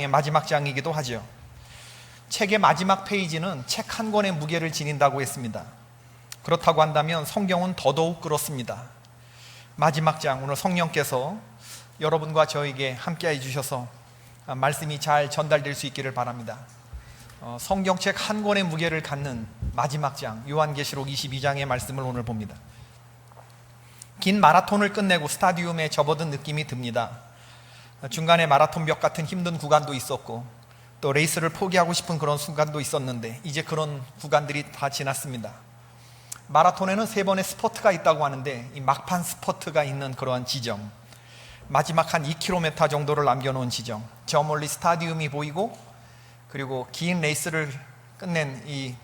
마지막 장이기도 하죠. 책의 마지막 페이지는 책 한 권의 무게를 지닌다고 했습니다. 그렇다고 한다면 성경은 더더욱 그렇습니다. 마지막 장, 오늘 성령께서 여러분과 저에게 함께 해주셔서 말씀이 잘 전달될 수 있기를 바랍니다. 성경책 한 권의 무게를 갖는 마지막 장, 요한계시록 22장의 말씀을 오늘 봅니다. 긴 마라톤을 끝내고 스타디움에 접어든 느낌이 듭니다. 중간에 마라톤벽 같은 힘든 구간도 있었고 또 레이스를 포기하고 싶은 그런 순간도 있었는데 이제 그런 구간들이 다 지났습니다. 마라톤에는 3번의 스퍼트가 있다고 하는데 이 막판 스퍼트가 있는 그러한 지점, 마지막 한 2km 정도를 남겨놓은 지점, 저 멀리 스타디움이 보이고, 그리고 긴 레이스를 끝낸 이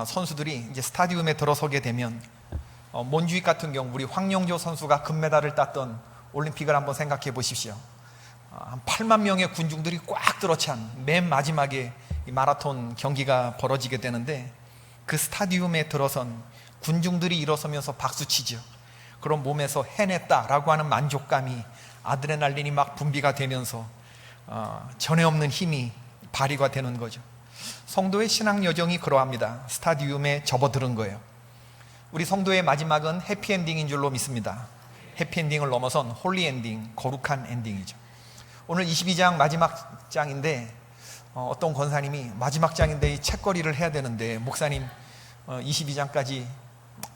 선수들이 이제 스타디움에 들어서게 되면 몬주익 같은 경우 우리 황영조 선수가 금메달을 땄던 올림픽을 한번 생각해 보십시오. 한 8만 명의 군중들이 꽉 들어찬 맨 마지막에 이 마라톤 경기가 벌어지게 되는데, 그 스타디움에 들어선 군중들이 일어서면서 박수치죠. 그런 몸에서 해냈다라고 하는 만족감이, 아드레날린이 막 분비가 되면서 전에 없는 힘이 발휘가 되는 거죠. 성도의 신앙 여정이 그러합니다. 스타디움에 접어드는 거예요. 우리 성도의 마지막은 해피엔딩인 줄로 믿습니다. 해피엔딩을 넘어선 홀리엔딩, 거룩한 엔딩이죠. 오늘 22장 마지막 장인데 어떤 권사님이 마지막 장인데 이 책거리를 해야 되는데 목사님 22장까지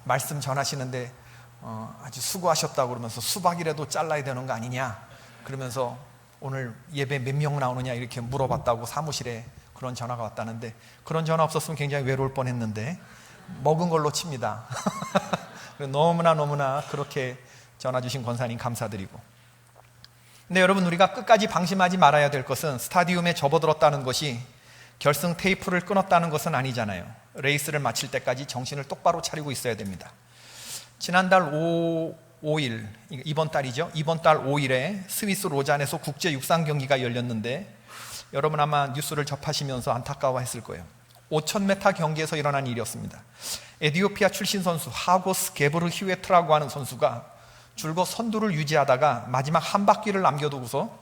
말씀 전하시는데 아주 수고하셨다고 그러면서 수박이라도 잘라야 되는 거 아니냐, 그러면서 오늘 예배 몇 명 나오느냐 이렇게 물어봤다고 사무실에 그런 전화가 왔다는데, 그런 전화 없었으면 굉장히 외로울 뻔했는데 먹은 걸로 칩니다. 너무나 그렇게 전화 주신 권사님 감사드리고. 근데 여러분, 우리가 끝까지 방심하지 말아야 될 것은 스타디움에 접어들었다는 것이 결승 테이프를 끊었다는 것은 아니잖아요. 레이스를 마칠 때까지 정신을 똑바로 차리고 있어야 됩니다. 지난달 5일, 이번 달이죠. 이번 달 5일에 스위스 로잔에서 국제 육상 경기가 열렸는데, 여러분 아마 뉴스를 접하시면서 안타까워했을 거예요. 5000m 경기에서 일어난 일이었습니다. 에티오피아 출신 선수 하고스 게브르 휴에트라고 하는 선수가 줄곧 선두를 유지하다가 마지막 한 바퀴를 남겨두고서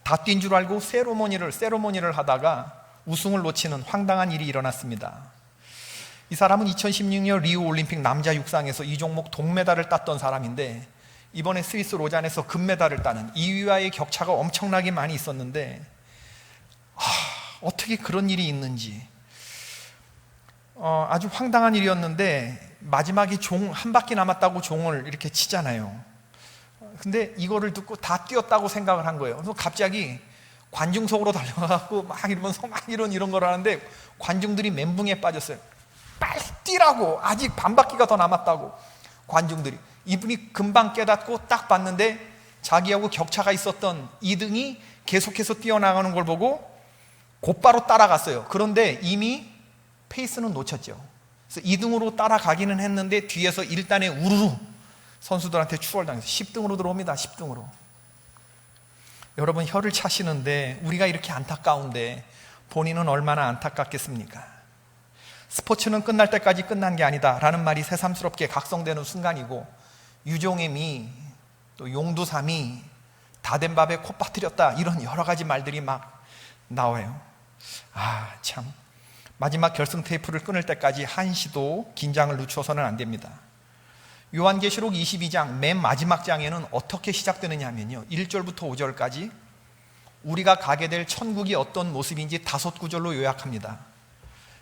다 뛴 줄 알고 세로모니를 하다가 우승을 놓치는 황당한 일이 일어났습니다. 이 사람은 2016년 리우 올림픽 남자 육상에서 이 종목 동메달을 땄던 사람인데, 이번에 스위스 로잔에서 금메달을 따는 2위와의 격차가 엄청나게 많이 있었는데 어떻게 그런 일이 있는지 아주 황당한 일이었는데, 마지막에 종 한 바퀴 남았다고 종을 이렇게 치잖아요. 근데 이거를 듣고 다 뛰었다고 생각을 한 거예요. 그래서 갑자기 관중석으로 달려가고 막 이러면서 막 이런 걸 하는데 관중들이 멘붕에 빠졌어요. 빨리 뛰라고, 아직 반 바퀴가 더 남았다고. 관중들이, 이분이 금방 깨닫고 딱 봤는데 자기하고 격차가 있었던 2등이 계속해서 뛰어나가는 걸 보고 곧바로 따라갔어요. 그런데 이미 페이스는 놓쳤죠. 그래서 2등으로 따라가기는 했는데 뒤에서 1단에 우르르 선수들한테 추월당해서 10등으로 들어옵니다. 10등으로. 여러분, 혀를 차시는데 우리가 이렇게 안타까운데 본인은 얼마나 안타깝겠습니까? 스포츠는 끝날 때까지 끝난 게 아니다 라는 말이 새삼스럽게 각성되는 순간이고, 유종애미, 또 용두삼이, 다 된 밥에 코 빠뜨렸다, 이런 여러 가지 말들이 막 나와요. 참, 마지막 결승 테이프를 끊을 때까지 한시도 긴장을 늦춰서는 안 됩니다. 요한계시록 22장 맨 마지막 장에는 어떻게 시작되느냐 하면요, 1절부터 5절까지 우리가 가게 될 천국이 어떤 모습인지 5구절로 요약합니다.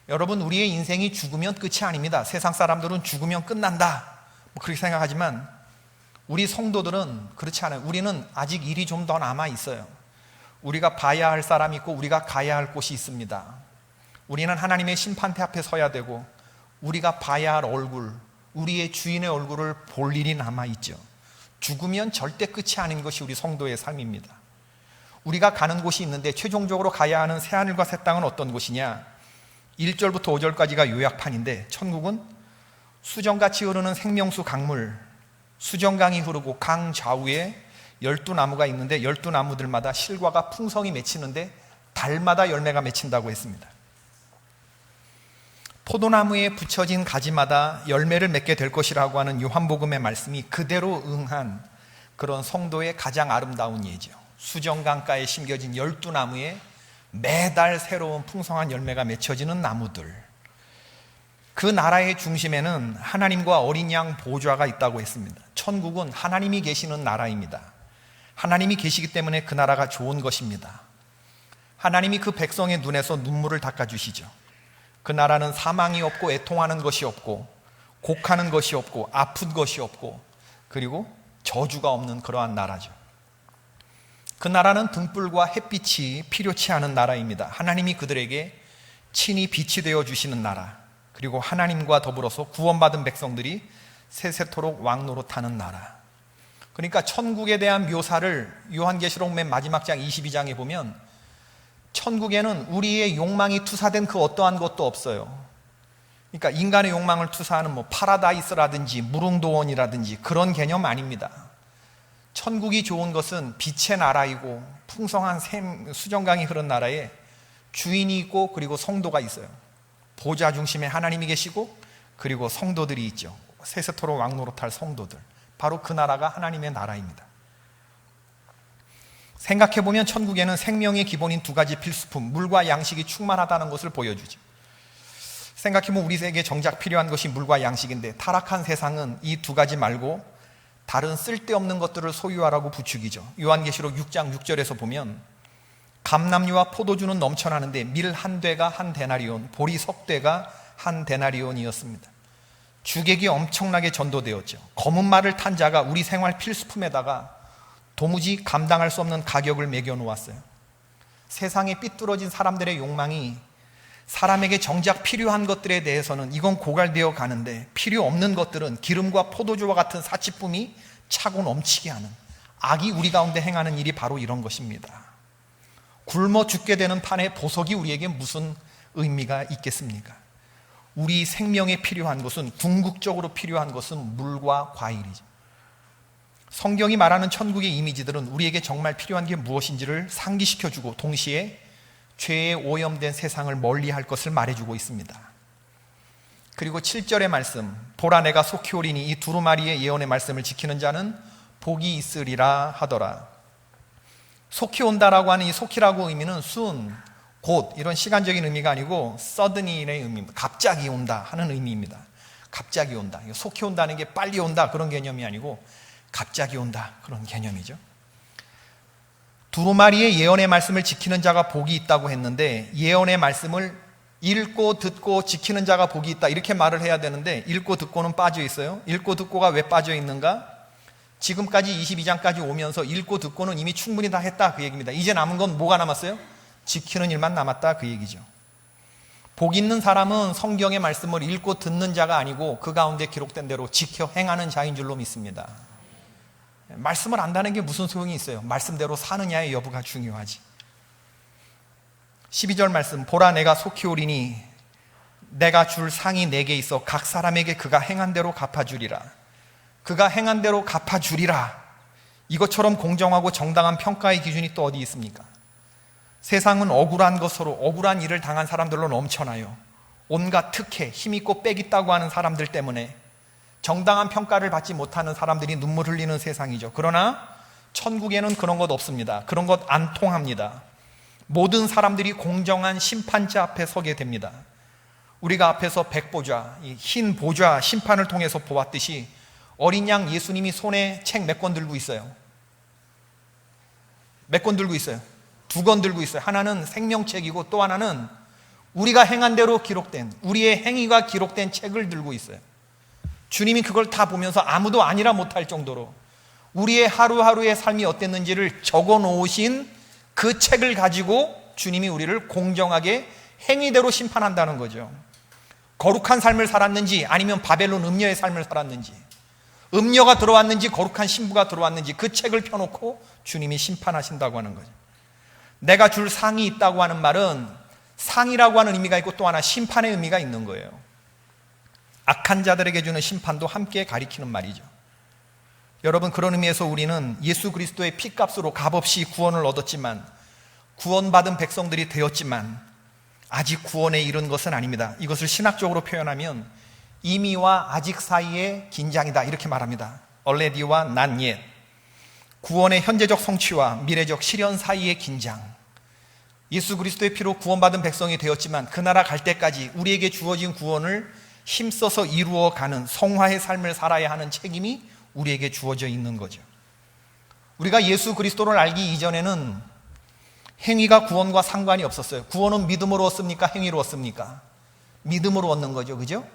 여러분, 우리의 인생이 죽으면 끝이 아닙니다. 세상 사람들은 죽으면 끝난다 그렇게 생각하지만 우리 성도들은 그렇지 않아요. 우리는 아직 일이 좀 더 남아 있어요. 우리가 봐야 할 사람이 있고 우리가 가야 할 곳이 있습니다. 우리는 하나님의 심판대 앞에 서야 되고 우리가 봐야 할 얼굴, 우리의 주인의 얼굴을 볼 일이 남아있죠. 죽으면 절대 끝이 아닌 것이 우리 성도의 삶입니다. 우리가 가는 곳이 있는데 최종적으로 가야 하는 새하늘과 새 땅은 어떤 곳이냐, 1절부터 5절까지가 요약판인데, 천국은 수정같이 흐르는 생명수 강물, 수정강이 흐르고 강 좌우에 12나무가 있는데 12나무들마다 실과가 풍성히 맺히는데 달마다 열매가 맺힌다고 했습니다. 포도나무에 붙여진 가지마다 열매를 맺게 될 것이라고 하는 요한복음의 말씀이 그대로 응한 그런 성도의 가장 아름다운 예죠. 수정강가에 심겨진 12나무에 매달 새로운 풍성한 열매가 맺혀지는 나무들, 그 나라의 중심에는 하나님과 어린 양 보좌가 있다고 했습니다. 천국은 하나님이 계시는 나라입니다. 하나님이 계시기 때문에 그 나라가 좋은 것입니다. 하나님이 그 백성의 눈에서 눈물을 닦아주시죠. 그 나라는 사망이 없고 애통하는 것이 없고 곡하는 것이 없고 아픈 것이 없고 그리고 저주가 없는 그러한 나라죠. 그 나라는 등불과 햇빛이 필요치 않은 나라입니다. 하나님이 그들에게 친히 빛이 되어 주시는 나라, 그리고 하나님과 더불어서 구원받은 백성들이 세세토록 왕노릇하는 나라. 그러니까 천국에 대한 묘사를 요한계시록 맨 마지막 장 22장에 보면 천국에는 우리의 욕망이 투사된 그 어떠한 것도 없어요. 그러니까 인간의 욕망을 투사하는 파라다이스라든지 무릉도원이라든지 그런 개념 아닙니다. 천국이 좋은 것은 빛의 나라이고 풍성한 수정강이 흐른 나라에 주인이 있고 그리고 성도가 있어요. 보좌 중심에 하나님이 계시고 그리고 성도들이 있죠. 세세토록 왕노릇할 성도들, 바로 그 나라가 하나님의 나라입니다. 생각해보면 천국에는 생명의 기본인 두 가지 필수품, 물과 양식이 충만하다는 것을 보여주죠. 생각해보면 우리에게 정작 필요한 것이 물과 양식인데 타락한 세상은 이 두 가지 말고 다른 쓸데없는 것들을 소유하라고 부추기죠. 요한계시록 6장 6절에서 보면 감람류와 포도주는 넘쳐나는데 밀 한 되가 한 데나리온, 보리 석 되가 한 데나리온이었습니다. 주객이 엄청나게 전도되었죠. 검은 말을 탄 자가 우리 생활 필수품에다가 도무지 감당할 수 없는 가격을 매겨 놓았어요. 세상에 삐뚤어진 사람들의 욕망이 사람에게 정작 필요한 것들에 대해서는 이건 고갈되어 가는데 필요 없는 것들은 기름과 포도주와 같은 사치품이 차고 넘치게 하는, 악이 우리 가운데 행하는 일이 바로 이런 것입니다. 굶어 죽게 되는 판에 보석이 우리에게 무슨 의미가 있겠습니까? 우리 생명에 필요한 것은, 궁극적으로 필요한 것은 물과 과일이죠. 성경이 말하는 천국의 이미지들은 우리에게 정말 필요한 게 무엇인지를 상기시켜주고 동시에 죄에 오염된 세상을 멀리할 것을 말해주고 있습니다. 그리고 7절의 말씀, 보라 내가 속히 오리니 이 두루마리의 예언의 말씀을 지키는 자는 복이 있으리라 하더라. 속히 온다라고 하는 이 속히라고 의미는 soon, 곧 이런 시간적인 의미가 아니고 suddenly의 의미입니다. 갑자기 온다 하는 의미입니다. 갑자기 온다, 속히 온다는 게 빨리 온다 그런 개념이 아니고 갑자기 온다 그런 개념이죠. 두루마리의 예언의 말씀을 지키는 자가 복이 있다고 했는데 예언의 말씀을 읽고 듣고 지키는 자가 복이 있다 이렇게 말을 해야 되는데 읽고 듣고는 빠져 있어요. 읽고 듣고가 왜 빠져 있는가? 지금까지 22장까지 오면서 읽고 듣고는 이미 충분히 다 했다 그 얘기입니다. 이제 남은 건 뭐가 남았어요? 지키는 일만 남았다 그 얘기죠. 복 있는 사람은 성경의 말씀을 읽고 듣는 자가 아니고 그 가운데 기록된 대로 지켜 행하는 자인 줄로 믿습니다. 말씀을 안다는 게 무슨 소용이 있어요? 말씀대로 사느냐의 여부가 중요하지. 12절 말씀, 보라 내가 속히 오리니 내가 줄 상이 내게 있어 각 사람에게 그가 행한 대로 갚아주리라. 그가 행한 대로 갚아주리라. 이것처럼 공정하고 정당한 평가의 기준이 또 어디 있습니까? 세상은 억울한 것으로, 억울한 일을 당한 사람들로 넘쳐나요. 온갖 특혜, 힘있고 빽있다고 하는 사람들 때문에 정당한 평가를 받지 못하는 사람들이 눈물 흘리는 세상이죠. 그러나 천국에는 그런 것 없습니다. 그런 것 안 통합니다. 모든 사람들이 공정한 심판자 앞에 서게 됩니다. 우리가 앞에서 백보좌, 흰 보좌 심판을 통해서 보았듯이 어린 양 예수님이 손에 책 몇 권 들고 있어요. 몇 권 들고 있어요? 2권 들고 있어요. 하나는 생명책이고 또 하나는 우리가 행한 대로 기록된, 우리의 행위가 기록된 책을 들고 있어요. 주님이 그걸 다 보면서 아무도 아니라 못할 정도로 우리의 하루하루의 삶이 어땠는지를 적어 놓으신 그 책을 가지고 주님이 우리를 공정하게 행위대로 심판한다는 거죠. 거룩한 삶을 살았는지 아니면 바벨론 음녀의 삶을 살았는지, 음녀가 들어왔는지 거룩한 신부가 들어왔는지 그 책을 펴놓고 주님이 심판하신다고 하는 거죠. 내가 줄 상이 있다고 하는 말은 상이라고 하는 의미가 있고 또 하나 심판의 의미가 있는 거예요. 악한 자들에게 주는 심판도 함께 가리키는 말이죠. 여러분, 그런 의미에서 우리는 예수 그리스도의 피값으로 값없이 구원을 얻었지만, 구원받은 백성들이 되었지만 아직 구원에 이른 것은 아닙니다. 이것을 신학적으로 표현하면 이미와 아직 사이의 긴장이다 이렇게 말합니다. already와 not yet. 구원의 현재적 성취와 미래적 실현 사이의 긴장. 예수 그리스도의 피로 구원받은 백성이 되었지만 그 나라 갈 때까지 우리에게 주어진 구원을 힘써서 이루어가는 성화의 삶을 살아야 하는 책임이 우리에게 주어져 있는 거죠. 우리가 예수 그리스도를 알기 이전에는 행위가 구원과 상관이 없었어요. 구원은 믿음으로 얻습니까? 행위로 얻습니까? 믿음으로 얻는 거죠. 그죠?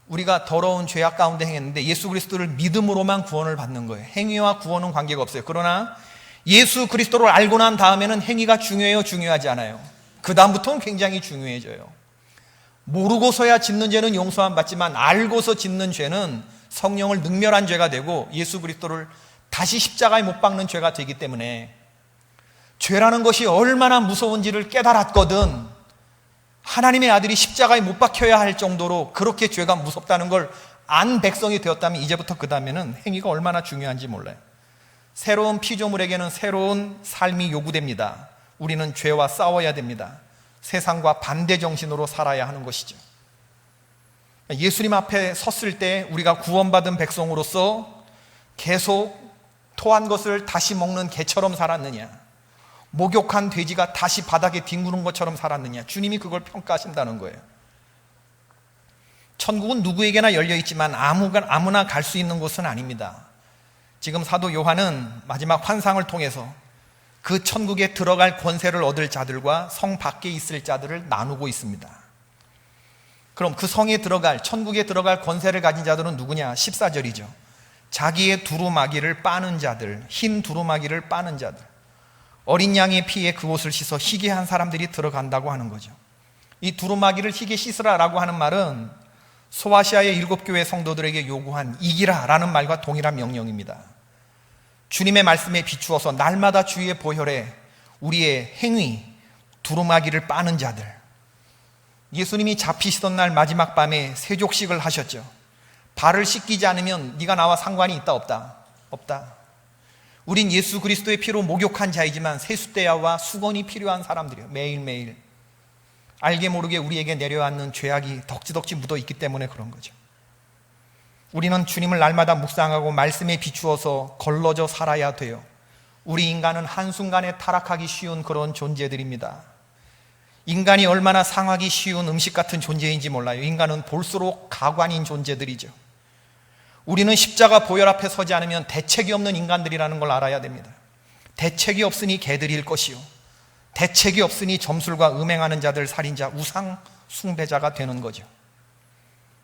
우리가 더러운 죄악 가운데 행했는데 예수 그리스도를 믿음으로만 구원을 받는 거예요. 행위와 구원은 관계가 없어요. 그러나 예수 그리스도를 알고 난 다음에는 행위가 중요해요? 중요하지 않아요? 그 다음부터는 굉장히 중요해져요. 모르고서야 짓는 죄는 용서 안 받지만 알고서 짓는 죄는 성령을 능멸한 죄가 되고 예수 그리스도를 다시 십자가에 못 박는 죄가 되기 때문에 죄라는 것이 얼마나 무서운지를 깨달았거든 하나님의 아들이 십자가에 못 박혀야 할 정도로 그렇게 죄가 무섭다는 걸 안 백성이 되었다면 이제부터 그 다음에는 행위가 얼마나 중요한지 몰라요. 새로운 피조물에게는 새로운 삶이 요구됩니다. 우리는 죄와 싸워야 됩니다. 세상과 반대 정신으로 살아야 하는 것이죠. 예수님 앞에 섰을 때 우리가 구원받은 백성으로서 계속 토한 것을 다시 먹는 개처럼 살았느냐, 목욕한 돼지가 다시 바닥에 뒹구는 것처럼 살았느냐, 주님이 그걸 평가하신다는 거예요. 천국은 누구에게나 열려있지만 아무나 갈 수 있는 곳은 아닙니다. 지금 사도 요한은 마지막 환상을 통해서 그 천국에 들어갈 권세를 얻을 자들과 성 밖에 있을 자들을 나누고 있습니다. 그럼 그 성에 들어갈, 천국에 들어갈 권세를 가진 자들은 누구냐? 14절이죠. 자기의 두루마기를 빠는 자들, 흰 두루마기를 빠는 자들, 어린 양의 피에 그 옷을 씻어 희게 한 사람들이 들어간다고 하는 거죠. 이 두루마기를 희게 씻으라라고 하는 말은 소아시아의 7교회 성도들에게 요구한 이기라라는 말과 동일한 명령입니다. 주님의 말씀에 비추어서 날마다 주위의 보혈에 우리의 행위, 두루마기를 빠는 자들. 예수님이 잡히시던 날 마지막 밤에 세족식을 하셨죠. 발을 씻기지 않으면 네가 나와 상관이 있다 없다? 없다. 우린 예수 그리스도의 피로 목욕한 자이지만 세숫대야와 수건이 필요한 사람들이에요. 매일매일 알게 모르게 우리에게 내려앉는 죄악이 덕지덕지 묻어있기 때문에 그런 거죠. 우리는 주님을 날마다 묵상하고 말씀에 비추어서 걸러져 살아야 돼요. 우리 인간은 한순간에 타락하기 쉬운 그런 존재들입니다. 인간이 얼마나 상하기 쉬운 음식 같은 존재인지 몰라요. 인간은 볼수록 가관인 존재들이죠. 우리는 십자가 보혈 앞에 서지 않으면 대책이 없는 인간들이라는 걸 알아야 됩니다. 대책이 없으니 개들일 것이요, 대책이 없으니 점술과 음행하는 자들, 살인자, 우상 숭배자가 되는 거죠.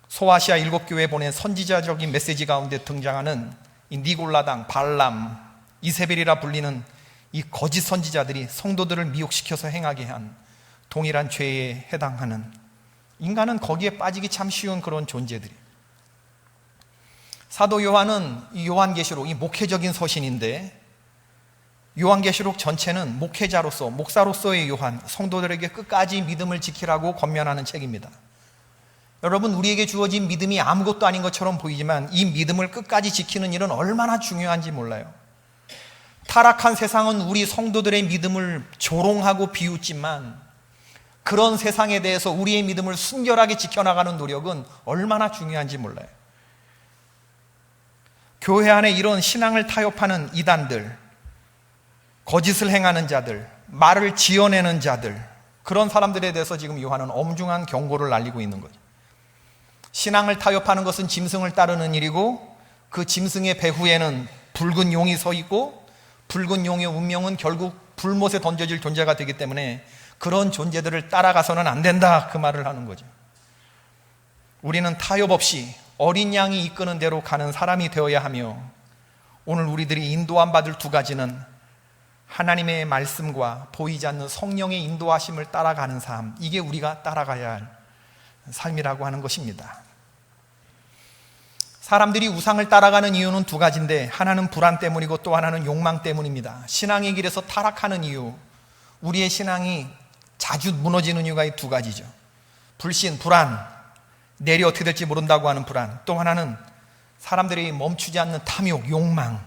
소아시아 7교회에 보낸 선지자적인 메시지 가운데 등장하는 이 니골라당, 발람, 이세벨이라 불리는 이 거짓 선지자들이 성도들을 미혹시켜서 행하게 한 동일한 죄에 해당하는, 인간은 거기에 빠지기 참 쉬운 그런 존재들이에요. 사도 요한은 이 요한계시록, 이 목회적인 서신인데 요한계시록 전체는 목회자로서, 목사로서의 요한, 성도들에게 끝까지 믿음을 지키라고 권면하는 책입니다. 여러분, 우리에게 주어진 믿음이 아무것도 아닌 것처럼 보이지만 이 믿음을 끝까지 지키는 일은 얼마나 중요한지 몰라요. 타락한 세상은 우리 성도들의 믿음을 조롱하고 비웃지만 그런 세상에 대해서 우리의 믿음을 순결하게 지켜나가는 노력은 얼마나 중요한지 몰라요. 교회 안에 이런 신앙을 타협하는 이단들, 거짓을 행하는 자들, 말을 지어내는 자들, 그런 사람들에 대해서 지금 요한은 엄중한 경고를 날리고 있는 거죠. 신앙을 타협하는 것은 짐승을 따르는 일이고 그 짐승의 배후에는 붉은 용이 서 있고 붉은 용의 운명은 결국 불못에 던져질 존재가 되기 때문에 그런 존재들을 따라가서는 안 된다, 그 말을 하는 거죠. 우리는 타협 없이 어린 양이 이끄는 대로 가는 사람이 되어야 하며, 오늘 우리들이 인도함 받을 두 가지는 하나님의 말씀과 보이지 않는 성령의 인도하심을 따라가는 삶, 이게 우리가 따라가야 할 삶이라고 하는 것입니다. 사람들이 우상을 따라가는 이유는 두 가지인데 하나는 불안 때문이고 또 하나는 욕망 때문입니다. 신앙의 길에서 타락하는 이유, 우리의 신앙이 자주 무너지는 이유가 이 두 가지죠. 불신, 불안, 내일이 어떻게 될지 모른다고 하는 불안, 또 하나는 사람들이 멈추지 않는 탐욕, 욕망.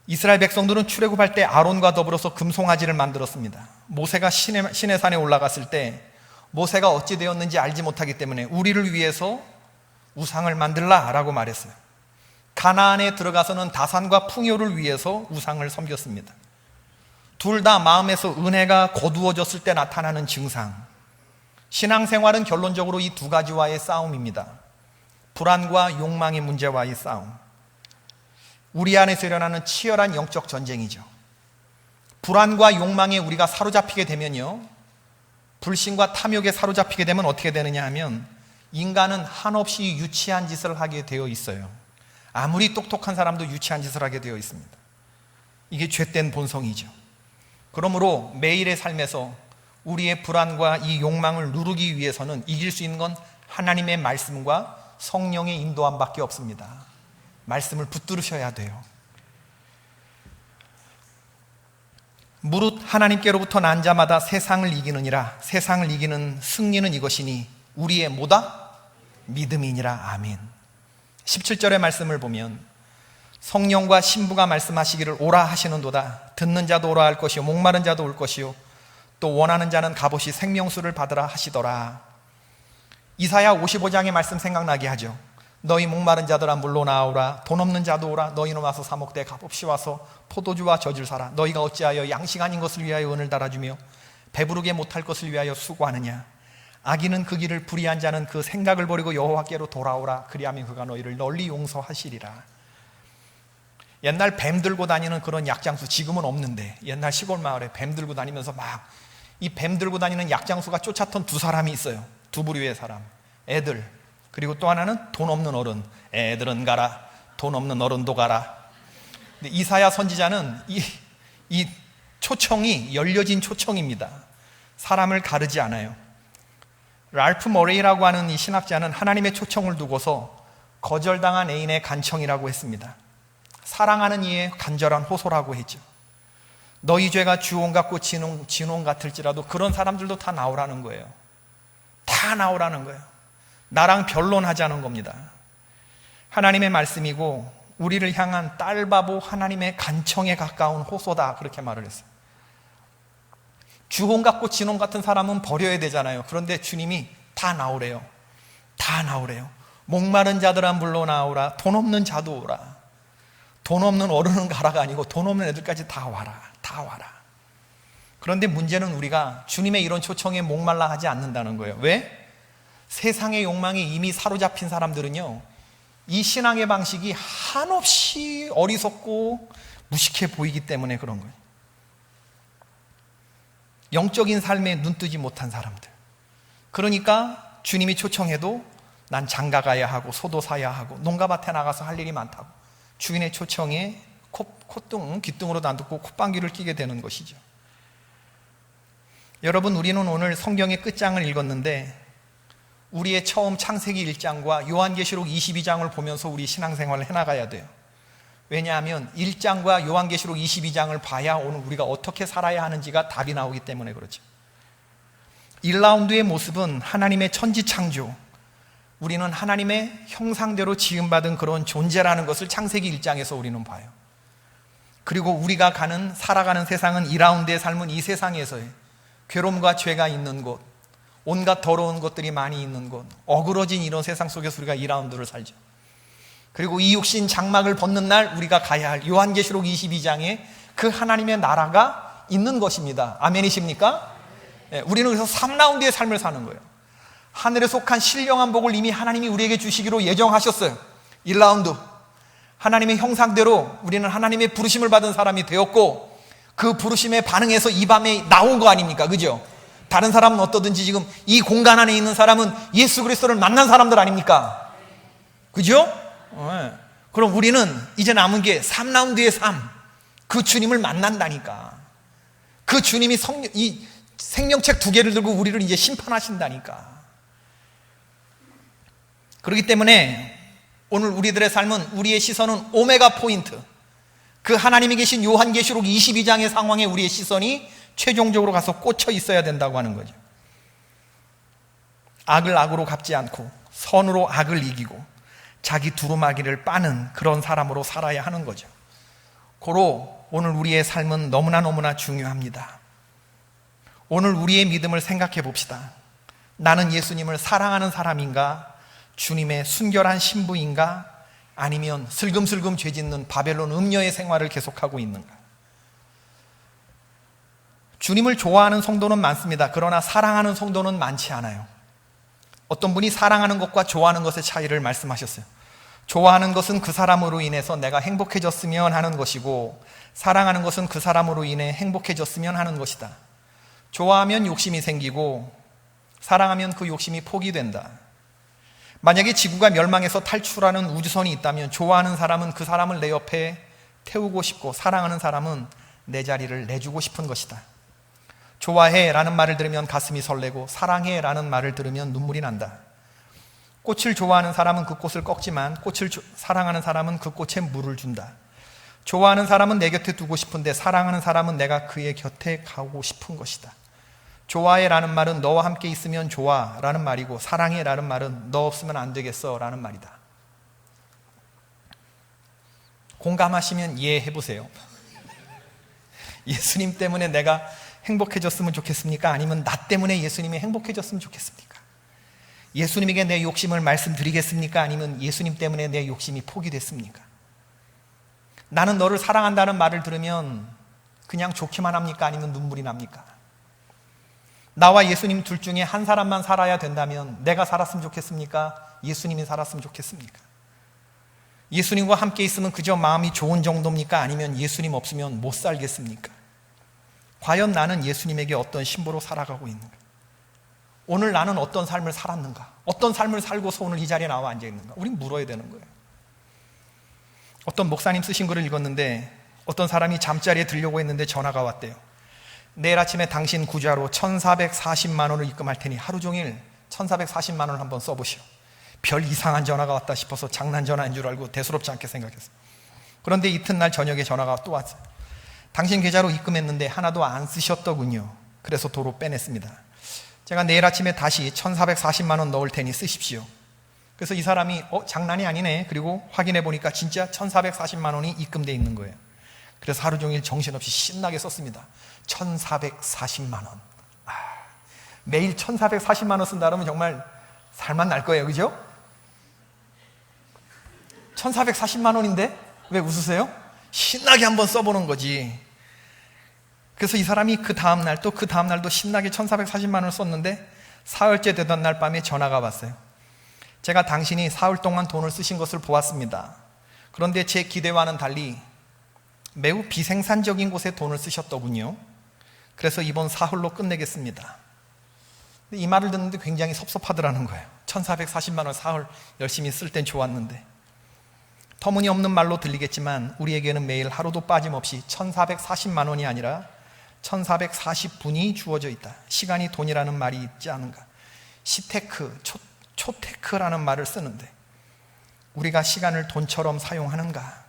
이스라엘 백성들은 출애굽할 때 아론과 더불어서 금송아지를 만들었습니다. 모세가 시내 산에 올라갔을 때 모세가 어찌 되었는지 알지 못하기 때문에 우리를 위해서 우상을 만들라라고 말했어요. 가나안에 들어가서는 다산과 풍요를 위해서 우상을 섬겼습니다. 둘 다 마음에서 은혜가 거두어졌을 때 나타나는 증상. 신앙생활은 결론적으로 이 두 가지와의 싸움입니다. 불안과 욕망의 문제와의 싸움. 우리 안에서 일어나는 치열한 영적 전쟁이죠. 불안과 욕망에 우리가 사로잡히게 되면요, 불신과 탐욕에 사로잡히게 되면 어떻게 되느냐 하면 인간은 한없이 유치한 짓을 하게 되어 있어요. 아무리 똑똑한 사람도 유치한 짓을 하게 되어 있습니다. 이게 죄된 본성이죠. 그러므로 매일의 삶에서 우리의 불안과 이 욕망을 누르기 위해서는 이길 수 있는 건 하나님의 말씀과 성령의 인도함밖에 없습니다. 말씀을 붙들으셔야 돼요. 무릇 하나님께로부터 난 자마다 세상을 이기느니라. 세상을 이기는 승리는 이것이니 우리의 뭐다? 믿음이니라. 아멘. 17절의 말씀을 보면 성령과 신부가 말씀하시기를 오라 하시는도다. 듣는 자도 오라 할 것이요 목마른 자도 올 것이요 또 원하는 자는 값없이 생명수를 받으라 하시더라. 이사야 55장의 말씀 생각나게 하죠. 너희 목마른 자들아 물로 나오라. 돈 없는 자도 오라. 너희는 와서 사 먹되 값없이 와서 포도주와 젖을 사라. 너희가 어찌하여 양식 아닌 것을 위하여 은을 달아주며 배부르게 못할 것을 위하여 수고하느냐. 악인은 그 길을 불의한 자는 그 생각을 버리고 여호와께로 돌아오라. 그리하면 그가 너희를 널리 용서하시리라. 옛날 뱀 들고 다니는 그런 약장수 지금은 없는데, 옛날 시골 마을에 뱀 들고 다니면서 막 이 뱀 들고 다니는 약장수가 쫓았던 두 사람이 있어요. 두 부류의 사람, 애들, 그리고 또 하나는 돈 없는 어른. 애들은 가라, 돈 없는 어른도 가라. 근데 이사야 선지자는 이 초청이 열려진 초청입니다. 사람을 가르지 않아요. 랄프 머레이라고 하는 이 신학자는 하나님의 초청을 두고서 거절당한 애인의 간청이라고 했습니다. 사랑하는 이의 간절한 호소라고 했죠. 너희 죄가 주홍 같고 진홍 같을지라도 그런 사람들도 다 나오라는 거예요. 다 나오라는 거예요. 나랑 변론하자는 겁니다. 하나님의 말씀이고 우리를 향한 딸바보 하나님의 간청에 가까운 호소다, 그렇게 말을 했어요. 주홍 같고 진홍 같은 사람은 버려야 되잖아요. 그런데 주님이 다 나오래요. 다 나오래요. 목마른 자들아 물로 나오라. 돈 없는 자도 오라. 돈 없는 어른은 가라가 아니고 돈 없는 애들까지 다 와라. 다 와라. 그런데 문제는 우리가 주님의 이런 초청에 목말라 하지 않는다는 거예요. 왜? 세상의 욕망에 이미 사로잡힌 사람들은요, 이 신앙의 방식이 한없이 어리석고 무식해 보이기 때문에 그런 거예요. 영적인 삶에 눈뜨지 못한 사람들. 그러니까 주님이 초청해도 난 장가 가야 하고 소도 사야 하고 농가밭에 나가서 할 일이 많다고 주인의 초청에 귓등으로도 안 듣고 콧방귀를 뀌게 되는 것이죠. 여러분, 우리는 오늘 성경의 끝장을 읽었는데 우리의 처음 창세기 1장과 요한계시록 22장을 보면서 우리 신앙생활을 해나가야 돼요. 왜냐하면 1장과 요한계시록 22장을 봐야 오늘 우리가 어떻게 살아야 하는지가 답이 나오기 때문에 그렇죠. 1라운드의 모습은 하나님의 천지창조, 우리는 하나님의 형상대로 지음받은 그런 존재라는 것을 창세기 1장에서 우리는 봐요. 그리고 우리가 살아가는 세상은 2라운드의 삶은 이 세상에서의 괴로움과 죄가 있는 곳, 온갖 더러운 것들이 많이 있는 곳, 어그러진 이런 세상 속에서 우리가 2라운드를 살죠. 그리고 이 육신 장막을 벗는 날 우리가 가야 할 요한계시록 22장에 그 하나님의 나라가 있는 것입니다. 아멘이십니까? 네, 우리는 그래서 3라운드의 삶을 사는 거예요. 하늘에 속한 신령한 복을 이미 하나님이 우리에게 주시기로 예정하셨어요. 1라운드, 하나님의 형상대로 우리는 하나님의 부르심을 받은 사람이 되었고 그 부르심에 반응해서 이 밤에 나온 거 아닙니까? 그죠? 다른 사람은 어떠든지 지금 이 공간 안에 있는 사람은 예수 그리스도를 만난 사람들 아닙니까? 그죠? 네. 그럼 우리는 이제 남은 게 3라운드의 삶, 그 주님을 만난다니까. 그 주님이 이 생명책 2개를 들고 우리를 이제 심판하신다니까. 그렇기 때문에 오늘 우리들의 삶은, 우리의 시선은 오메가 포인트, 그 하나님이 계신 요한계시록 22장의 상황에 우리의 시선이 최종적으로 가서 꽂혀 있어야 된다고 하는 거죠. 악을 악으로 갚지 않고 선으로 악을 이기고 자기 두루마기를 빠는 그런 사람으로 살아야 하는 거죠. 고로 오늘 우리의 삶은 너무나 중요합니다. 오늘 우리의 믿음을 생각해 봅시다. 나는 예수님을 사랑하는 사람인가? 주님의 순결한 신부인가? 아니면 슬금슬금 죄짓는 바벨론 음녀의 생활을 계속하고 있는가? 주님을 좋아하는 성도는 많습니다. 그러나 사랑하는 성도는 많지 않아요. 어떤 분이 사랑하는 것과 좋아하는 것의 차이를 말씀하셨어요. 좋아하는 것은 그 사람으로 인해서 내가 행복해졌으면 하는 것이고, 사랑하는 것은 그 사람으로 인해 행복해졌으면 하는 것이다. 좋아하면 욕심이 생기고 사랑하면 그 욕심이 포기된다. 만약에 지구가 멸망해서 탈출하는 우주선이 있다면 좋아하는 사람은 그 사람을 내 옆에 태우고 싶고, 사랑하는 사람은 내 자리를 내주고 싶은 것이다. 좋아해 라는 말을 들으면 가슴이 설레고, 사랑해 라는 말을 들으면 눈물이 난다. 꽃을 좋아하는 사람은 그 꽃을 꺾지만 꽃을 사랑하는 사람은 그 꽃에 물을 준다. 좋아하는 사람은 내 곁에 두고 싶은데 사랑하는 사람은 내가 그의 곁에 가고 싶은 것이다. 좋아해 라는 말은 너와 함께 있으면 좋아 라는 말이고, 사랑해 라는 말은 너 없으면 안 되겠어 라는 말이다. 공감하시면 이해해보세요. 예수님 때문에 내가 행복해졌으면 좋겠습니까? 아니면 나 때문에 예수님이 행복해졌으면 좋겠습니까? 예수님에게 내 욕심을 말씀드리겠습니까? 아니면 예수님 때문에 내 욕심이 포기됐습니까? 나는 너를 사랑한다는 말을 들으면 그냥 좋기만 합니까? 아니면 눈물이 납니까? 나와 예수님 둘 중에 한 사람만 살아야 된다면 내가 살았으면 좋겠습니까? 예수님이 살았으면 좋겠습니까? 예수님과 함께 있으면 그저 마음이 좋은 정도입니까? 아니면 예수님 없으면 못 살겠습니까? 과연 나는 예수님에게 어떤 신부로 살아가고 있는가? 오늘 나는 어떤 삶을 살았는가? 어떤 삶을 살고서 오늘 이 자리에 나와 앉아 있는가? 우린 물어야 되는 거예요. 어떤 목사님 쓰신 글을 읽었는데, 어떤 사람이 잠자리에 들려고 했는데 전화가 왔대요. 내일 아침에 당신 구좌로 1,440만 원을 입금할 테니 하루 종일 1,440만 원을 한번 써보시오. 별 이상한 전화가 왔다 싶어서 장난 전화인 줄 알고 대수롭지 않게 생각했어요. 그런데 이튿날 저녁에 전화가 또 왔어요. 당신 계좌로 입금했는데 하나도 안 쓰셨더군요. 그래서 도로 빼냈습니다. 제가 내일 아침에 다시 1,440만 원 넣을 테니 쓰십시오. 그래서 이 사람이 장난이 아니네. 그리고 확인해 보니까 진짜 1,440만 원이 입금되어 있는 거예요. 그래서 하루 종일 정신없이 신나게 썼습니다. 1,440만 원. 매일 1,440만 원 쓴다 그러면 정말 살만 날 거예요. 그죠? 1,440만 원인데 왜 웃으세요? 신나게 한번 써보는 거지. 그래서 이 사람이 그 다음날 또 그 다음날도 신나게 1,440만 원을 썼는데, 사흘째 되던 날 밤에 전화가 왔어요. 제가 당신이 사흘 동안 돈을 쓰신 것을 보았습니다. 그런데 제 기대와는 달리 매우 비생산적인 곳에 돈을 쓰셨더군요. 그래서 이번 사흘로 끝내겠습니다. 이 말을 듣는데 굉장히 섭섭하더라는 거예요. 1,440만 원 사흘 열심히 쓸 땐 좋았는데. 터무니없는 말로 들리겠지만 우리에게는 매일 하루도 빠짐없이 1,440만 원이 아니라 1,440분이 주어져 있다. 시간이 돈이라는 말이 있지 않은가? 시테크, 초테크라는 말을 쓰는데 우리가 시간을 돈처럼 사용하는가?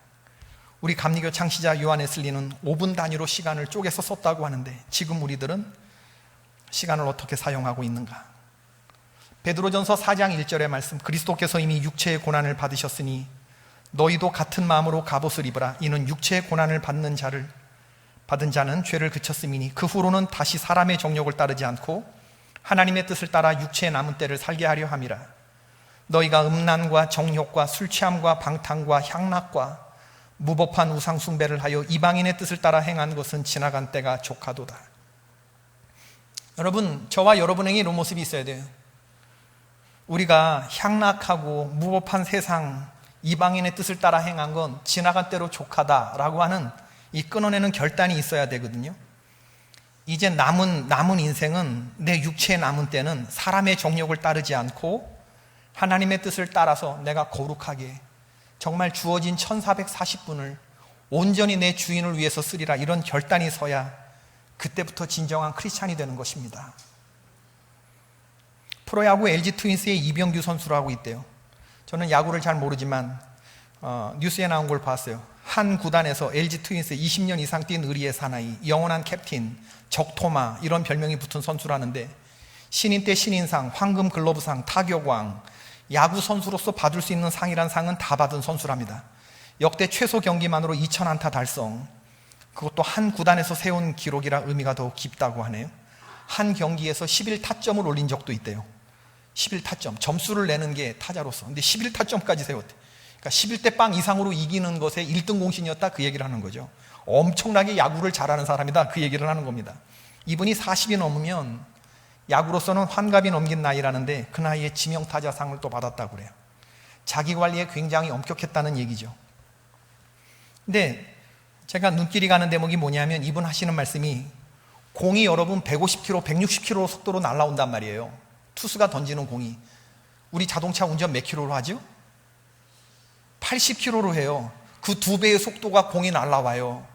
우리 감리교 창시자 요한 웨슬리는 5분 단위로 시간을 쪼개서 썼다고 하는데, 지금 우리들은 시간을 어떻게 사용하고 있는가? 베드로전서 4장 1절의 말씀, 그리스도께서 이미 육체의 고난을 받으셨으니 너희도 같은 마음으로 갑옷을 입으라. 이는 육체의 고난을 받은 자는 죄를 그쳤음이니 그 후로는 다시 사람의 정욕을 따르지 않고 하나님의 뜻을 따라 육체의 남은 때를 살게 하려 함이라. 너희가 음란과 정욕과 술취함과 방탕과 향락과 무법한 우상 숭배를 하여 이방인의 뜻을 따라 행한 것은 지나간 때가 족하도다. 여러분, 저와 여러분에게 이런 모습이 있어야 돼요. 우리가 향락하고 무법한 세상, 이방인의 뜻을 따라 행한 건 지나간 때로 족하다라고 하는 이 끊어내는 결단이 있어야 되거든요. 이제 남은 인생은, 내 육체의 남은 때는 사람의 정욕을 따르지 않고 하나님의 뜻을 따라서 내가 거룩하게 정말 주어진 1,440분을 온전히 내 주인을 위해서 쓰리라, 이런 결단이 서야 그때부터 진정한 크리스찬이 되는 것입니다. 프로야구 LG 트윈스의 이병규 선수라고 있대요. 저는 야구를 잘 모르지만 뉴스에 나온 걸 봤어요. 한 구단에서 LG 트윈스 20년 이상 뛴 의리의 사나이, 영원한 캡틴, 적토마, 이런 별명이 붙은 선수라는데, 신인 때 신인상, 황금 글러브상, 타격왕, 야구 선수로서 받을 수 있는 상이란 상은 다 받은 선수랍니다. 역대 최소 경기만으로 2,000안타 달성, 그것도 한 구단에서 세운 기록이라 의미가 더욱 깊다고 하네요. 한 경기에서 11타점을 올린 적도 있대요. 11타점, 점수를 내는 게 타자로서. 근데 11타점까지 세웠대. 그러니까 11대 빵 이상으로 이기는 것에 1등 공신이었다, 그 얘기를 하는 거죠. 엄청나게 야구를 잘하는 사람이다, 그 얘기를 하는 겁니다. 이분이 40이 넘으면 야구로서는 환갑이 넘긴 나이라는데 그 나이에 지명타자상을 또 받았다고 그래요. 자기관리에 굉장히 엄격했다는 얘기죠. 근데 제가 눈길이 가는 대목이 뭐냐면 이분 하시는 말씀이 공이 여러분 150km, 160km 속도로 날아온단 말이에요. 투수가 던지는 공이. 우리 자동차 운전 몇 킬로로 하죠? 80km로 해요. 그 2배의 속도가 공이 날아와요.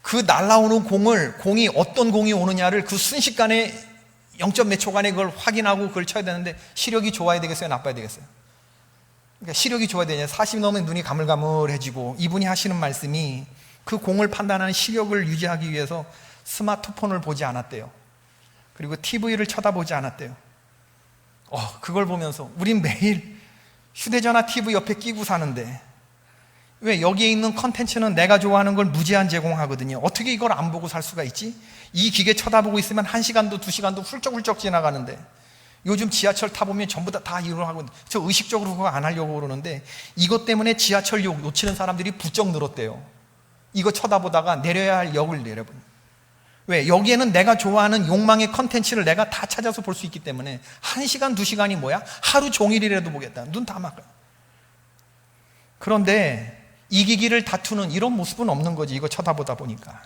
그 날아오는 공이 어떤 공이 오느냐를 그 순식간에 0몇 초간에 그걸 확인하고 그걸 쳐야 되는데 시력이 좋아야 되겠어요? 나빠야 되겠어요? 그러니까 시력이 좋아야 되냐. 40 넘으면 눈이 가물가물해지고 이분이 하시는 말씀이 그 공을 판단하는 시력을 유지하기 위해서 스마트폰을 보지 않았대요. 그리고 TV를 쳐다보지 않았대요. 그걸 보면서 우린 매일 휴대전화 TV 옆에 끼고 사는데 왜 여기에 있는 컨텐츠는 내가 좋아하는 걸 무제한 제공하거든요. 어떻게 이걸 안 보고 살 수가 있지? 이 기계 쳐다보고 있으면 1시간도 2시간도 훌쩍훌쩍 지나가는데 요즘 지하철 타보면 전부 다 이걸 하고 저 의식적으로 그거 안 하려고 그러는데 이것 때문에 지하철역 놓치는 사람들이 부쩍 늘었대요. 이거 쳐다보다가 내려야 할 역을 내려버려. 왜? 여기에는 내가 좋아하는 욕망의 컨텐츠를 내가 다 찾아서 볼 수 있기 때문에 1시간 2시간이 뭐야? 하루 종일이라도 보겠다. 눈 다 막아요. 그런데 이기기를 다투는 이런 모습은 없는 거지. 이거 쳐다보다 보니까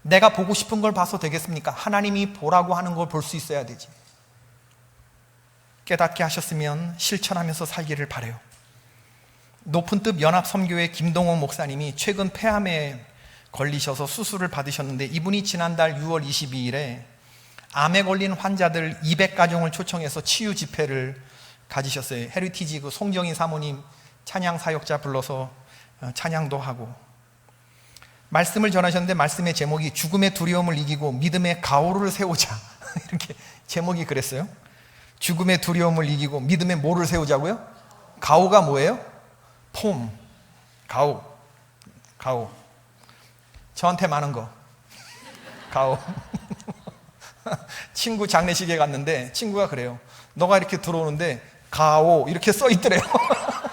내가 보고 싶은 걸 봐서 되겠습니까? 하나님이 보라고 하는 걸 볼 수 있어야 되지. 깨닫게 하셨으면 실천하면서 살기를 바라요. 높은뜻 연합선교회 김동호 목사님이 최근 폐암에 걸리셔서 수술을 받으셨는데 이분이 지난달 6월 22일에 암에 걸린 환자들 200가정을 초청해서 치유 집회를 가지셨어요. 헤리티지 그 송정희 사모님 찬양 사역자 불러서 찬양도 하고 말씀을 전하셨는데 말씀의 제목이 죽음의 두려움을 이기고 믿음의 가오를 세우자 이렇게 제목이 그랬어요. 죽음의 두려움을 이기고 믿음의 뭐를 세우자고요? 가오가 뭐예요? 폼, 가오. 저한테 많은 거 가오. 친구 장례식에 갔는데 친구가 그래요. 너가 이렇게 들어오는데 가오 이렇게 써 있더래요.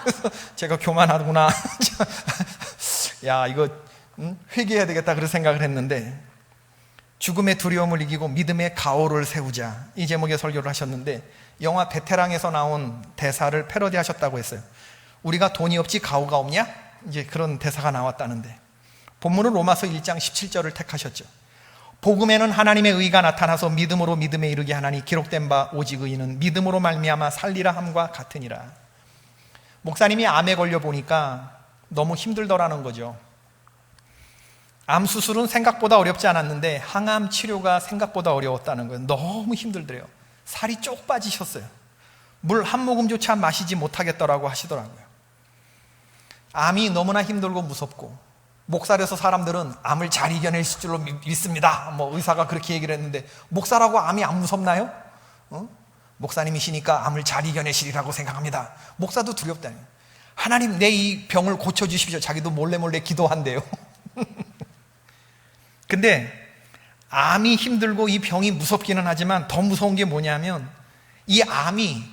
그래서 제가 교만하구나. 야 이거 회개해야 되겠다 그런 생각을 했는데 죽음의 두려움을 이기고 믿음의 가오를 세우자 이 제목의 설교를 하셨는데 영화 베테랑에서 나온 대사를 패러디하셨다고 했어요. 우리가 돈이 없지 가오가 없냐? 이제 그런 대사가 나왔다는데 본문은 로마서 1장 17절을 택하셨죠. 복음에는 하나님의 의가 나타나서 믿음으로 믿음에 이르게 하나니 기록된 바 오직 의인은 믿음으로 말미암아 살리라 함과 같으니라. 목사님이 암에 걸려 보니까 너무 힘들더라는 거죠. 암 수술은 생각보다 어렵지 않았는데 항암 치료가 생각보다 어려웠다는 거예요. 너무 힘들더래요. 살이 쪽 빠지셨어요. 물 한 모금조차 마시지 못하겠더라고 하시더라고요. 암이 너무나 힘들고 무섭고 목사라서 사람들은 암을 잘 이겨내실 줄로 믿습니다. 의사가 그렇게 얘기를 했는데 목사라고 암이 안 무섭나요? 목사님이시니까 암을 잘 이겨내시리라고 생각합니다. 목사도 두렵다니. 하나님 내 이 병을 고쳐주십시오. 자기도 몰래 기도한대요. 근데 암이 힘들고 이 병이 무섭기는 하지만 더 무서운 게 뭐냐면 이 암이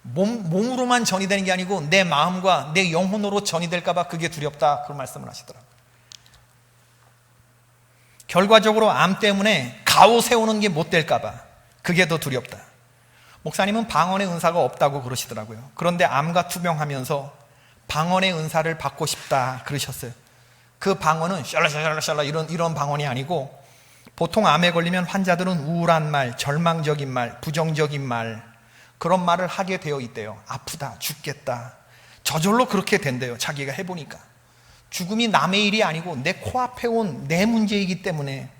몸으로만 전이 되는 게 아니고 내 마음과 내 영혼으로 전이 될까 봐 그게 두렵다 그런 말씀을 하시더라고요. 결과적으로 암 때문에 가오 세우는 게 못 될까 봐 그게 더 두렵다. 목사님은 방언의 은사가 없다고 그러시더라고요. 그런데 암과 투병하면서 방언의 은사를 받고 싶다 그러셨어요. 그 방언은 샬라샬라샬라 이런 방언이 아니고 보통 암에 걸리면 환자들은 우울한 말, 절망적인 말, 부정적인 말 그런 말을 하게 되어 있대요. 아프다, 죽겠다. 저절로 그렇게 된대요. 자기가 해보니까. 죽음이 남의 일이 아니고 내 코앞에 온 내 문제이기 때문에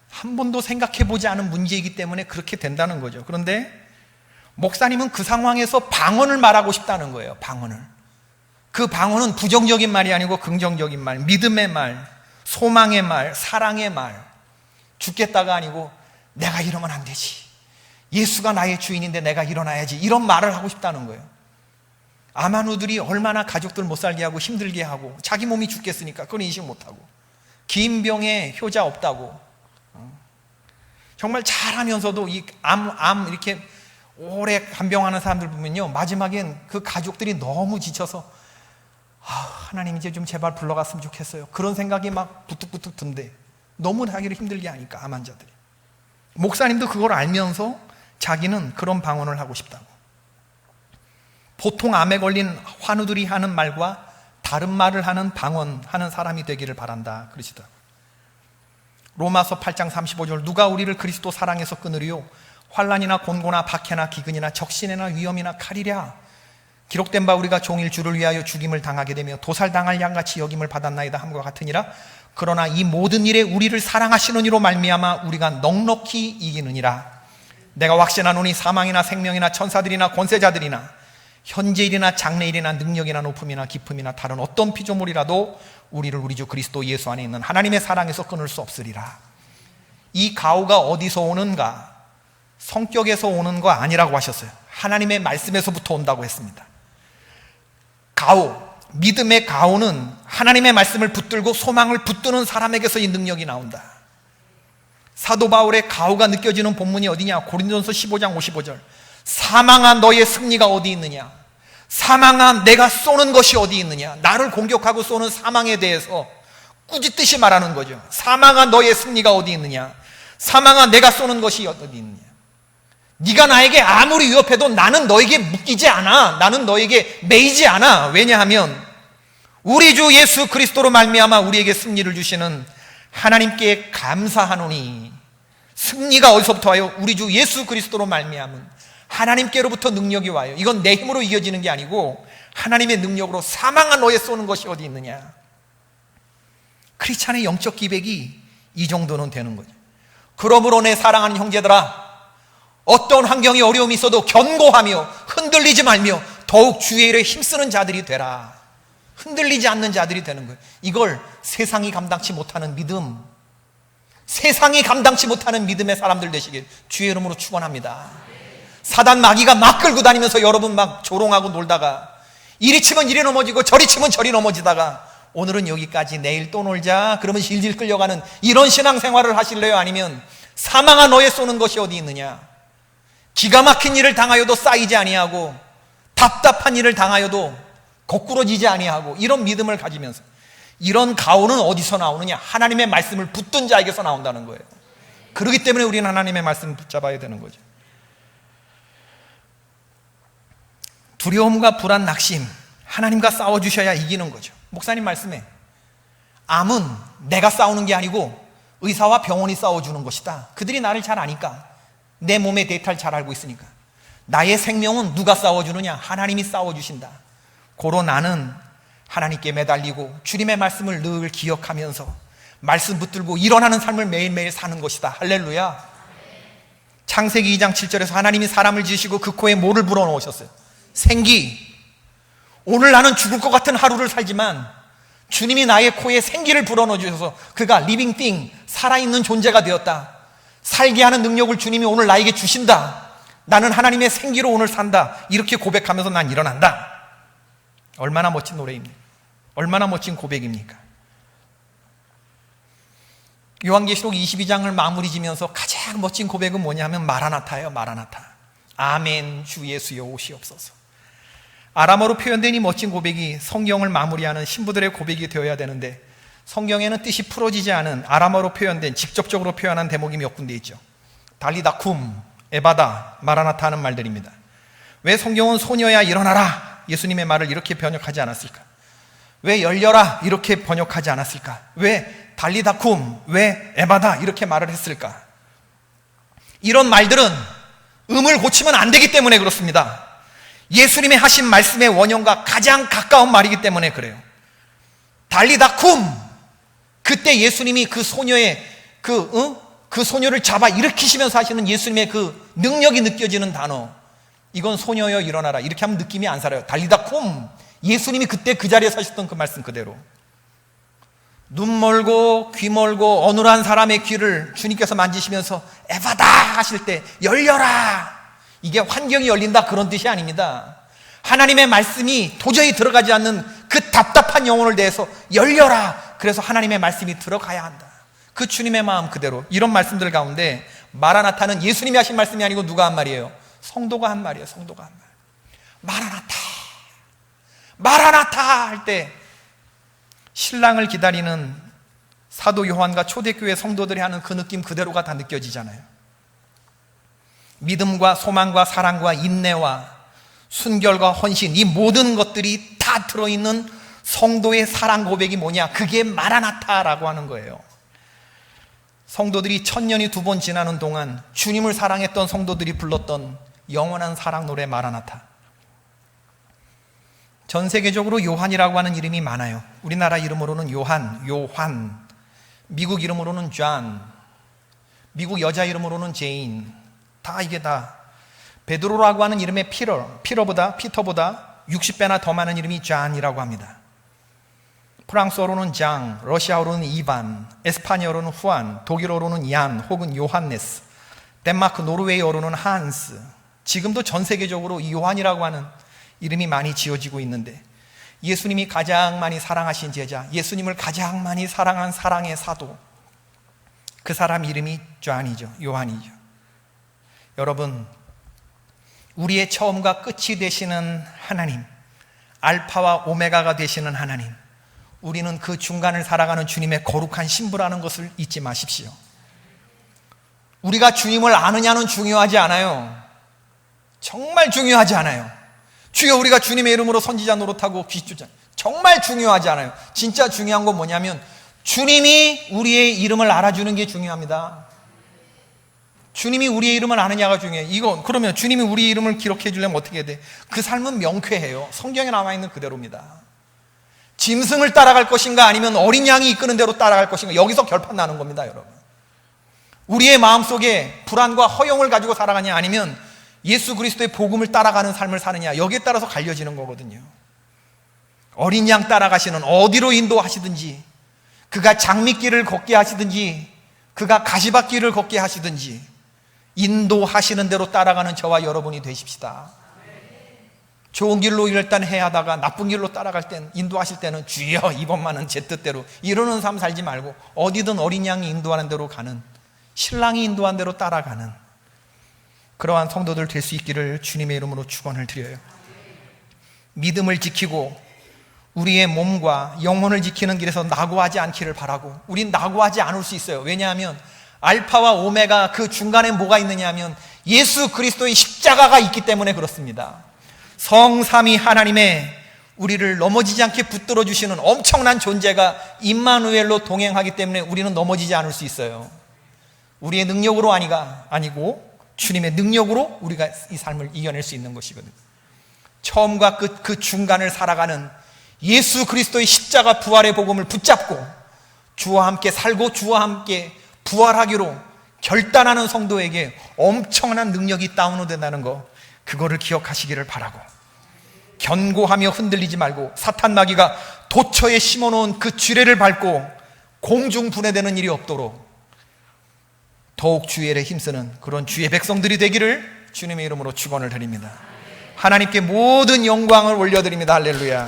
한 번도 생각해보지 않은 문제이기 때문에 그렇게 된다는 거죠. 그런데 목사님은 그 상황에서 방언을 말하고 싶다는 거예요. 방언을. 그 방언은 부정적인 말이 아니고 긍정적인 말, 믿음의 말, 소망의 말, 사랑의 말. 죽겠다가 아니고 내가 이러면 안 되지. 예수가 나의 주인인데 내가 일어나야지. 이런 말을 하고 싶다는 거예요. 암환우들이 얼마나 가족들 못 살게 하고 힘들게 하고 자기 몸이 죽겠으니까 그건 인식 못하고 긴 병에 효자 없다고 정말 잘하면서도 이 암 이렇게 오래 간병하는 사람들 보면요 마지막엔 그 가족들이 너무 지쳐서 하나님 이제 좀 제발 불러갔으면 좋겠어요. 그런 생각이 막 부뚝부뚝 든대. 너무 자기를 힘들게 하니까, 암 환자들이. 목사님도 그걸 알면서 자기는 그런 방언을 하고 싶다고. 보통 암에 걸린 환우들이 하는 말과 다른 말을 하는 방언하는 사람이 되기를 바란다 그러시더라고요. 로마서 8장 35절, 누가 우리를 그리스도 사랑에서 끊으리요? 환난이나 곤고나 박해나 기근이나 적신이나 위험이나 칼이랴. 기록된 바 우리가 종일 주를 위하여 죽임을 당하게 되며 도살당할 양같이 여김을 받았나이다 함과 같으니라. 그러나 이 모든 일에 우리를 사랑하시는 이로 말미암아 우리가 넉넉히 이기느니라. 내가 확신하노니 사망이나 생명이나 천사들이나 권세자들이나 현재일이나 장래일이나 능력이나 높음이나 깊음이나 다른 어떤 피조물이라도 우리를 우리 주 그리스도 예수 안에 있는 하나님의 사랑에서 끊을 수 없으리라. 이 가호가 어디서 오는가? 성격에서 오는 거 아니라고 하셨어요. 하나님의 말씀에서부터 온다고 했습니다. 가호, 믿음의 가호는 하나님의 말씀을 붙들고 소망을 붙드는 사람에게서 이 능력이 나온다. 사도 바울의 가호가 느껴지는 본문이 어디냐? 고린도전서 15장 55절. 사망아 너의 승리가 어디 있느냐? 사망아 내가 쏘는 것이 어디 있느냐? 나를 공격하고 쏘는 사망에 대해서 꾸짖듯이 말하는 거죠. 사망아 너의 승리가 어디 있느냐? 사망아 내가 쏘는 것이 어디 있느냐? 네가 나에게 아무리 위협해도 나는 너에게 묶이지 않아. 나는 너에게 매이지 않아. 왜냐하면 우리 주 예수 그리스도로 말미암아 우리에게 승리를 주시는 하나님께 감사하노니. 승리가 어디서부터 와요? 우리 주 예수 그리스도로 말미암은 하나님께로부터 능력이 와요. 이건 내 힘으로 이겨지는 게 아니고 하나님의 능력으로. 사망아 너의 쏘는 것이 어디 있느냐? 크리스찬의 영적 기백이 이 정도는 되는 거죠. 그러므로 내 사랑하는 형제들아, 어떤 환경이 어려움이 있어도 견고하며 흔들리지 말며 더욱 주의 일에 힘쓰는 자들이 되라. 흔들리지 않는 자들이 되는 거예요. 이걸 세상이 감당치 못하는 믿음, 세상이 감당치 못하는 믿음의 사람들 되시길 주의 이름으로 축원합니다. 사단 마귀가 막 끌고 다니면서 여러분 막 조롱하고 놀다가 이리 치면 이리 넘어지고 저리 치면 저리 넘어지다가 오늘은 여기까지 내일 또 놀자 그러면 질질 끌려가는 이런 신앙생활을 하실래요? 아니면 사망아 너의 쏘는 것이 어디 있느냐? 기가 막힌 일을 당하여도 쌓이지 아니하고 답답한 일을 당하여도 거꾸러지지 아니하고 이런 믿음을 가지면서, 이런 가호는 어디서 나오느냐? 하나님의 말씀을 붙든 자에게서 나온다는 거예요. 그렇기 때문에 우리는 하나님의 말씀을 붙잡아야 되는 거죠. 두려움과 불안, 낙심, 하나님과 싸워주셔야 이기는 거죠. 목사님 말씀에 암은 내가 싸우는 게 아니고 의사와 병원이 싸워주는 것이다. 그들이 나를 잘 아니까, 내 몸의 데이터를 잘 알고 있으니까. 나의 생명은 누가 싸워주느냐? 하나님이 싸워주신다. 고로 나는 하나님께 매달리고 주님의 말씀을 늘 기억하면서 말씀 붙들고 일어나는 삶을 매일매일 사는 것이다. 할렐루야. 창세기 2장 7절에서 하나님이 사람을 지으시고 그 코에 뭐를 불어넣으셨어요? 생기. 오늘 나는 죽을 것 같은 하루를 살지만 주님이 나의 코에 생기를 불어넣어 주셔서 그가 리빙 띵, 살아있는 존재가 되었다. 살게 하는 능력을 주님이 오늘 나에게 주신다. 나는 하나님의 생기로 오늘 산다. 이렇게 고백하면서 난 일어난다. 얼마나 멋진 노래입니까? 얼마나 멋진 고백입니까? 요한계시록 22장을 마무리 지면서 가장 멋진 고백은 뭐냐면 마라나타예요. 마라나타. 아멘 주 예수여 오시옵소서. 아람어로 표현된 이 멋진 고백이 성경을 마무리하는 신부들의 고백이 되어야 되는데, 성경에는 뜻이 풀어지지 않은 아람어로 표현된, 직접적으로 표현한 대목이 몇 군데 있죠. 달리다쿰, 에바다, 마라나타 하는 말들입니다. 왜 성경은 소녀야 일어나라 예수님의 말을 이렇게 번역하지 않았을까? 왜 열려라 이렇게 번역하지 않았을까? 왜 달리다쿰, 왜 에바다 이렇게 말을 했을까? 이런 말들은 음을 고치면 안 되기 때문에 그렇습니다. 예수님의 하신 말씀의 원형과 가장 가까운 말이기 때문에 그래요. 달리다쿰, 그때 예수님이 그 소녀의 그 소녀를 잡아 일으키시면서 하시는 예수님의 그 능력이 느껴지는 단어, 이건 소녀여 일어나라 이렇게 하면 느낌이 안 살아요. 달리다쿰, 예수님이 그때 그 자리에 사셨던 그 말씀 그대로. 눈 멀고 귀 멀고 어눌한 사람의 귀를 주님께서 만지시면서 에바다 하실 때 열려라, 이게 환경이 열린다 그런 뜻이 아닙니다. 하나님의 말씀이 도저히 들어가지 않는 그 답답한 영혼을 대해서 열려라, 그래서 하나님의 말씀이 들어가야 한다. 그 주님의 마음 그대로. 이런 말씀들 가운데 마라나타는 예수님이 하신 말씀이 아니고 누가 한 말이에요? 성도가 한 말이에요. 성도가 한 말. 마라나타, 마라나타 할 때 신랑을 기다리는 사도 요한과 초대교회 성도들이 하는 그 느낌 그대로가 다 느껴지잖아요. 믿음과 소망과 사랑과 인내와 순결과 헌신, 이 모든 것들이 다 들어있는 성도의 사랑 고백이 뭐냐? 그게 마라나타라고 하는 거예요. 성도들이 1000년이 2번 지나는 동안 주님을 사랑했던 성도들이 불렀던 영원한 사랑 노래 마라나타. 전 세계적으로 요한이라고 하는 이름이 많아요. 우리나라 이름으로는 요한, 미국 이름으로는 존, 미국 여자 이름으로는 제인, 다 이게 다 베드로라고 하는 이름의 피터보다 60배나 더 많은 이름이 존이라고 합니다. 프랑스어로는 장, 러시아어로는 이반, 에스파니어로는 후안, 독일어로는 얀 혹은 요한네스, 덴마크 노르웨이어로는 한스. 지금도 전 세계적으로 이 요한이라고 하는 이름이 많이 지어지고 있는데, 예수님이 가장 많이 사랑하신 제자, 예수님을 가장 많이 사랑한 사랑의 사도, 그 사람 이름이 존이죠. 요한이죠. 여러분, 우리의 처음과 끝이 되시는 하나님, 알파와 오메가가 되시는 하나님, 우리는 그 중간을 살아가는 주님의 거룩한 신부라는 것을 잊지 마십시오. 우리가 주님을 아느냐는 중요하지 않아요. 정말 중요하지 않아요. 주여 우리가 주님의 이름으로 선지자 노릇하고 귀주자, 정말 중요하지 않아요. 진짜 중요한 건 뭐냐면 주님이 우리의 이름을 알아주는 게 중요합니다. 주님이 우리의 이름을 아느냐가 중요해요. 그러면 주님이 우리의 이름을 기록해 주려면 어떻게 해야 돼? 그 삶은 명쾌해요. 성경에 나와 있는 그대로입니다. 짐승을 따라갈 것인가 아니면 어린 양이 이끄는 대로 따라갈 것인가, 여기서 결판 나는 겁니다. 여러분, 우리의 마음속에 불안과 허영을 가지고 살아가냐 아니면 예수 그리스도의 복음을 따라가는 삶을 사느냐, 여기에 따라서 갈려지는 거거든요. 어린 양 따라가시는, 어디로 인도하시든지, 그가 장밋길을 걷게 하시든지 그가 가시밭길을 걷게 하시든지 인도하시는 대로 따라가는 저와 여러분이 되십시다. 좋은 길로 일단 해하다가 나쁜 길로 따라갈 땐, 인도하실 때는 주여 이번만은 제 뜻대로, 이러는 삶 살지 말고 어디든 어린 양이 인도하는 대로 가는, 신랑이 인도한 대로 따라가는 그러한 성도들 될 수 있기를 주님의 이름으로 축원을 드려요. 믿음을 지키고 우리의 몸과 영혼을 지키는 길에서 낙오하지 않기를 바라고, 우린 낙오하지 않을 수 있어요. 왜냐하면 알파와 오메가 그 중간에 뭐가 있느냐 하면 예수 그리스도의 십자가가 있기 때문에 그렇습니다. 성삼위 하나님의 우리를 넘어지지 않게 붙들어 주시는 엄청난 존재가 임마누엘로 동행하기 때문에 우리는 넘어지지 않을 수 있어요. 우리의 능력으로 아니고 주님의 능력으로 우리가 이 삶을 이겨낼 수 있는 것이거든요. 처음과 끝 그 중간을 살아가는 예수 그리스도의 십자가 부활의 복음을 붙잡고 주와 함께 살고 주와 함께 부활하기로 결단하는 성도에게 엄청난 능력이 다운로드된다는 거, 그거를 기억하시기를 바라고, 견고하며 흔들리지 말고 사탄 마귀가 도처에 심어놓은 그 쥐레를 밟고 공중 분해되는 일이 없도록 더욱 주의 일에 힘쓰는 그런 주의 백성들이 되기를 주님의 이름으로 축원을 드립니다. 하나님께 모든 영광을 올려드립니다. 할렐루야.